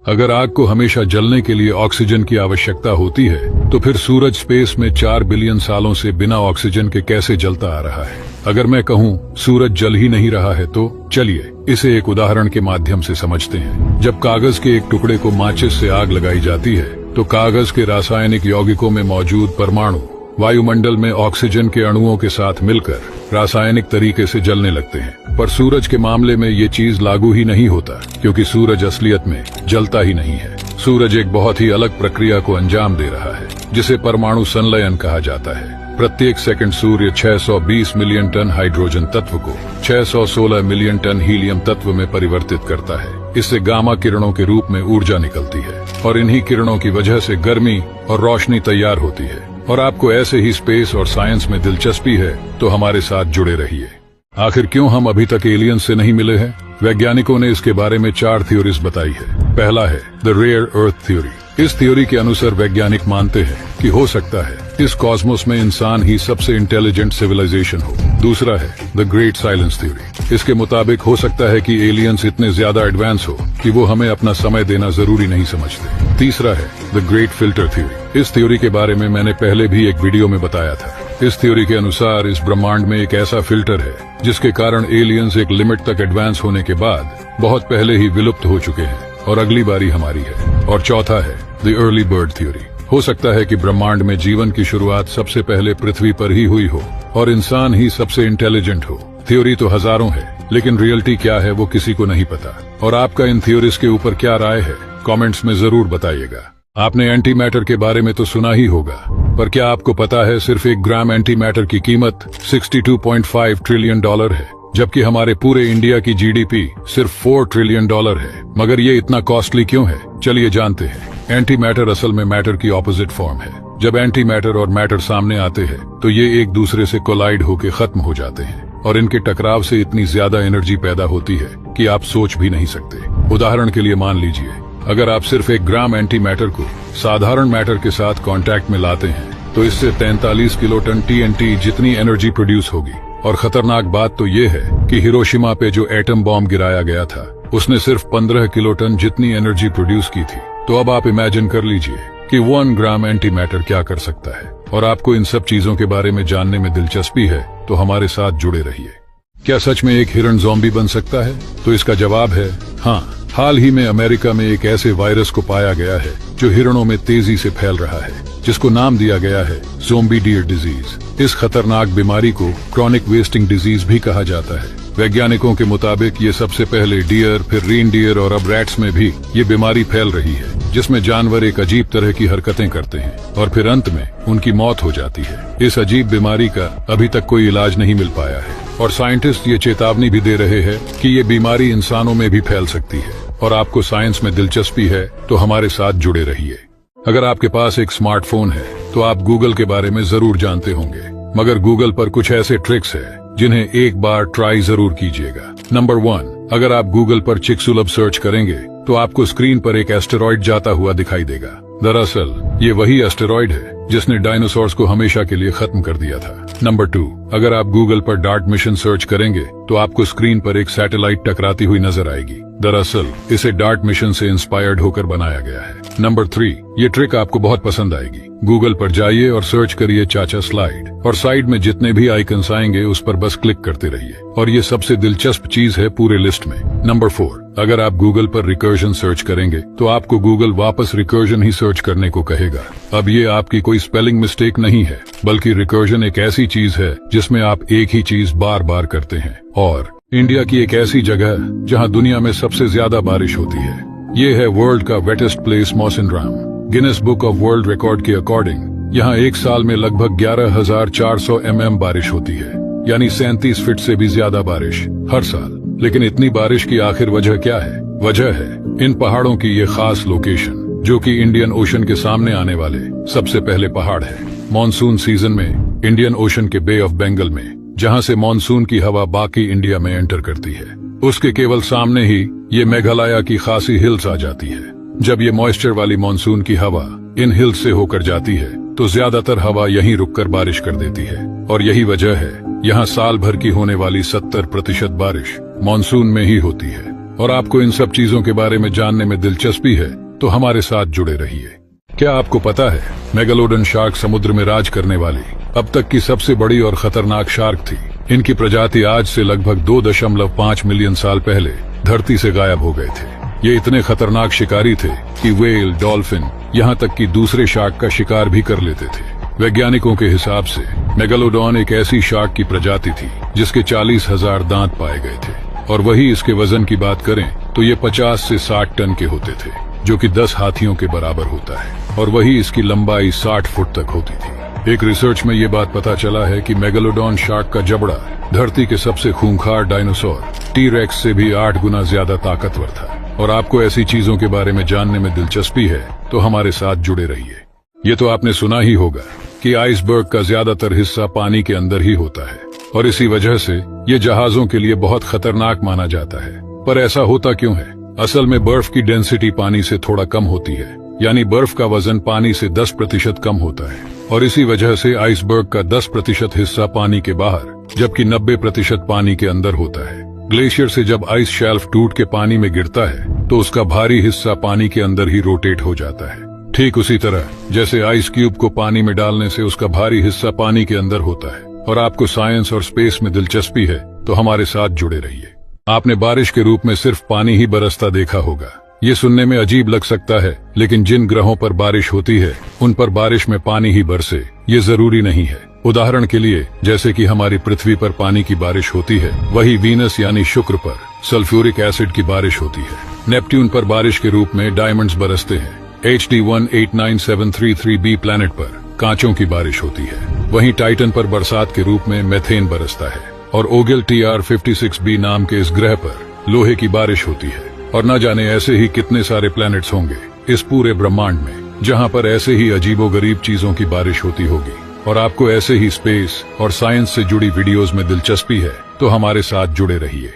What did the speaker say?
अगर आग को हमेशा जलने के लिए ऑक्सीजन की आवश्यकता होती है तो फिर सूरज स्पेस में 4 बिलियन सालों से बिना ऑक्सीजन के कैसे जलता आ रहा है। अगर मैं कहूँ सूरज जल ही नहीं रहा है तो चलिए इसे एक उदाहरण के माध्यम से समझते हैं। जब कागज के एक टुकड़े को माचिस से आग लगाई जाती है तो कागज के रासायनिक यौगिकों में मौजूद परमाणु वायुमंडल में ऑक्सीजन के अणुओं के साथ मिलकर रासायनिक तरीके से जलने लगते हैं। पर सूरज के मामले में ये चीज लागू ही नहीं होता, क्योंकि सूरज असलियत में जलता ही नहीं है। सूरज एक बहुत ही अलग प्रक्रिया को अंजाम दे रहा है जिसे परमाणु संलयन कहा जाता है। प्रत्येक सेकंड सूर्य 620 मिलियन टन हाइड्रोजन तत्व को 616 मिलियन टन हीलियम तत्व में परिवर्तित करता है। इससे गामा किरणों के रूप में ऊर्जा निकलती है और इन्हीं किरणों की वजह से गर्मी और रोशनी तैयार होती है। और आपको ऐसे ही स्पेस और साइंस में दिलचस्पी है तो हमारे साथ जुड़े रहिए। आखिर क्यों हम अभी तक एलियंस से नहीं मिले हैं? वैज्ञानिकों ने इसके बारे में 4 थ्योरीज बताई है। पहला है द रेयर अर्थ थ्योरी। इस थ्योरी के अनुसार वैज्ञानिक मानते हैं कि हो सकता है इस कॉस्मोस में इंसान ही सबसे इंटेलिजेंट सिविलाइजेशन हो। दूसरा है द ग्रेट साइलेंस थ्योरी। इसके मुताबिक हो सकता है कि एलियंस इतने ज्यादा एडवांस हो कि वो हमें अपना समय देना जरूरी नहीं समझते। तीसरा है द ग्रेट फिल्टर थ्योरी। इस थ्योरी के बारे में मैंने पहले भी एक वीडियो में बताया था। इस थ्योरी के अनुसार इस ब्रह्मांड में एक ऐसा फिल्टर है जिसके कारण एलियंस एक लिमिट तक एडवांस होने के बाद बहुत पहले ही विलुप्त हो चुके हैं और अगली बारी हमारी है। और चौथा है द अर्ली बर्ड थ्योरी। हो सकता है कि ब्रह्मांड में जीवन की शुरुआत सबसे पहले पृथ्वी पर ही हुई हो और इंसान ही सबसे इंटेलिजेंट हो। थ्योरी तो हजारों है, लेकिन रियलिटी क्या है वो किसी को नहीं पता। और आपका इन थ्योरीज के ऊपर क्या राय है, कमेंट्स में जरूर बताइएगा। आपने एंटी मैटर के बारे में तो सुना ही होगा, पर क्या आपको पता है सिर्फ 1 ग्राम एंटी मैटर की कीमत $62.5 ट्रिलियन है, जबकि हमारे पूरे इंडिया की जीडीपी सिर्फ $4 ट्रिलियन है। मगर ये इतना कॉस्टली क्यों है, चलिए जानते हैं। एंटी मैटर असल में मैटर की ऑपोजिट फॉर्म है। जब एंटी मैटर और मैटर सामने आते हैं तो ये एक दूसरे से कोलाइड होकर खत्म हो जाते हैं और इनके टकराव से इतनी ज्यादा एनर्जी पैदा होती है कि आप सोच भी नहीं सकते। उदाहरण के लिए मान लीजिए, अगर आप सिर्फ 1 ग्राम एंटी मैटर को साधारण मैटर के साथ कांटेक्ट में लाते हैं तो इससे 43 किलोटन TNT जितनी एनर्जी प्रोड्यूस होगी। और खतरनाक बात तो ये है कि हिरोशिमा पे जो एटम बॉम्ब गिराया गया था उसने सिर्फ 15 किलोटन जितनी एनर्जी प्रोड्यूस की थी। तो अब आप इमेजिन कर लीजिए कि 1 ग्राम एंटी मैटर क्या कर सकता है। और आपको इन सब चीजों के बारे में जानने में दिलचस्पी है तो हमारे साथ जुड़े रहिए। क्या सच में एक हिरण ज़ॉम्बी बन सकता है? तो इसका जवाब है हाँ। हाल ही में अमेरिका में एक ऐसे वायरस को पाया गया है जो हिरणों में तेजी से फैल रहा है, जिसको नाम दिया गया है ज़ॉम्बी डियर डिजीज। इस खतरनाक बीमारी को क्रॉनिक वेस्टिंग डिजीज भी कहा जाता है। वैज्ञानिकों के मुताबिक ये सबसे पहले डियर, फिर रेनडियर और अब रैट्स में भी ये बीमारी फैल रही है, जिसमें जानवर एक अजीब तरह की हरकतें करते हैं और फिर अंत में उनकी मौत हो जाती है। इस अजीब बीमारी का अभी तक कोई इलाज नहीं मिल पाया है और साइंटिस्ट ये चेतावनी भी दे रहे हैं कि ये बीमारी इंसानों में भी फैल सकती है। और आपको साइंस में दिलचस्पी है तो हमारे साथ जुड़े रहिए। अगर आपके पास एक स्मार्टफोन है तो आप गूगल के बारे में जरूर जानते होंगे, मगर गूगल पर कुछ ऐसे ट्रिक्स है जिन्हें एक बार ट्राई जरूर कीजिएगा। नंबर 1, अगर आप गूगल पर चिकसुलभ सर्च करेंगे तो आपको स्क्रीन पर एक एस्टेरॉइड जाता हुआ दिखाई देगा। दरअसल ये वही एस्टेरॉइड है जिसने डायनासोर्स को हमेशा के लिए खत्म कर दिया था। नंबर 2, अगर आप गूगल पर डार्ट मिशन सर्च करेंगे तो आपको स्क्रीन पर एक सैटेलाइट टकराती हुई नजर आएगी। दरअसल इसे डार्ट मिशन से इंस्पायर्ड होकर बनाया गया है। नंबर 3, ये ट्रिक आपको बहुत पसंद आएगी। गूगल पर जाइए और सर्च करिए चाचा स्लाइड, और साइड में जितने भी आइकन्स आएंगे उस पर बस क्लिक करते रहिए। और ये सबसे दिलचस्प चीज है पूरे लिस्ट में। नंबर 4, अगर आप गूगल पर रिकर्जन सर्च करेंगे तो आपको गूगल वापस रिकर्जन ही सर्च करने को कहेगा। अब ये आपकी कोई स्पेलिंग मिस्टेक नहीं है, बल्कि रिकर्जन एक ऐसी चीज है जिसमें आप एक ही चीज बार बार करते हैं। और इंडिया की एक ऐसी जगह जहां दुनिया में सबसे ज्यादा बारिश होती है, ये है वर्ल्ड का wettest place Mawsynram. Guinness book of world record के अकॉर्डिंग यहाँ एक साल में लगभग 11,400 mm बारिश होती है, यानी 37 फीट से भी ज्यादा बारिश हर साल। लेकिन इतनी बारिश की आखिर वजह क्या है? वजह है इन पहाड़ों की ये खास लोकेशन, जो कि इंडियन ओशन के सामने आने वाले सबसे पहले पहाड़ है। मॉनसून सीजन में इंडियन ओशन के बे ऑफ बंगाल में, जहां से मॉनसून की हवा बाकी इंडिया में एंटर करती है, उसके केवल सामने ही ये मेघालय की खासी हिल्स आ जाती है। जब ये मॉइस्चर वाली मॉनसून की हवा इन हिल्स से होकर जाती है तो ज्यादातर हवा यहीं रुककर बारिश कर देती है। और यही वजह है यहाँ साल भर की होने वाली 70% बारिश मॉनसून में ही होती है। और आपको इन सब चीजों के बारे में जानने में दिलचस्पी है तो हमारे साथ जुड़े रहिए। क्या आपको पता है मेगालोडन शार्क समुद्र में राज करने वाली अब तक की सबसे बड़ी और खतरनाक शार्क थी। इनकी प्रजाति आज से लगभग 2.5 मिलियन साल पहले धरती से गायब हो गए थे। ये इतने खतरनाक शिकारी थे कि व्हेल, डॉल्फिन, यहाँ तक कि दूसरे शार्क का शिकार भी कर लेते थे। वैज्ञानिकों के हिसाब से मेगालोडॉन एक ऐसी शार्क की प्रजाति थी जिसके 40,000 दांत पाए गए थे, और वही इसके वजन की बात करें तो ये 50 से 60 टन के होते थे, जो कि 10 हाथियों के बराबर होता है, और वही इसकी लंबाई 60 फुट तक होती थी। एक रिसर्च में ये बात पता चला है कि मेगालोडॉन शार्क का जबड़ा धरती के सबसे खूंखार डायनासोर टी-रेक्स से भी 8 गुना ज्यादा ताकतवर था। और आपको ऐसी चीजों के बारे में जानने में दिलचस्पी है तो हमारे साथ जुड़े रहिए। ये तो आपने सुना ही होगा कि आइसबर्ग का ज्यादातर हिस्सा पानी के अंदर ही होता है, और इसी वजह से ये जहाजों के लिए बहुत खतरनाक माना जाता है। पर ऐसा होता क्यों है? असल में बर्फ की डेंसिटी पानी से थोड़ा कम होती है, यानी बर्फ का वजन पानी से 10% कम होता है, और इसी वजह से आइसबर्ग का 10% हिस्सा पानी के बाहर जबकि 90% पानी के अंदर होता है। ग्लेशियर से जब आइस शेल्फ टूट के पानी में गिरता है तो उसका भारी हिस्सा पानी के अंदर ही रोटेट हो जाता है। ठीक उसी तरह जैसे आइस क्यूब को पानी में डालने से उसका भारी हिस्सा पानी के अंदर होता है। और आपको साइंस और स्पेस में दिलचस्पी है तो हमारे साथ जुड़े रहिए। आपने बारिश के रूप में सिर्फ पानी ही बरसता देखा होगा। ये सुनने में अजीब लग सकता है, लेकिन जिन ग्रहों पर बारिश होती है उन पर बारिश में पानी ही बरसे ये जरूरी नहीं है। उदाहरण के लिए जैसे कि हमारी पृथ्वी पर पानी की बारिश होती है, वही वीनस यानी शुक्र पर सल्फ्यूरिक एसिड की बारिश होती है। नेपट्यून पर बारिश के रूप में डायमंड्स बरसते हैं। HD 189733b प्लैनेट पर कांचों की बारिश होती है। वहीं टाइटन पर बरसात के रूप में मेथेन बरसता है, और ओगेल TR56b नाम के इस ग्रह पर लोहे की बारिश होती है। और न जाने ऐसे ही कितने सारे प्लैनेट्स होंगे इस पूरे ब्रह्मांड में जहां पर ऐसे ही अजीबोगरीब चीजों की बारिश होती होगी। और आपको ऐसे ही स्पेस और साइंस से जुड़ी वीडियोस में दिलचस्पी है तो हमारे साथ जुड़े रहिए।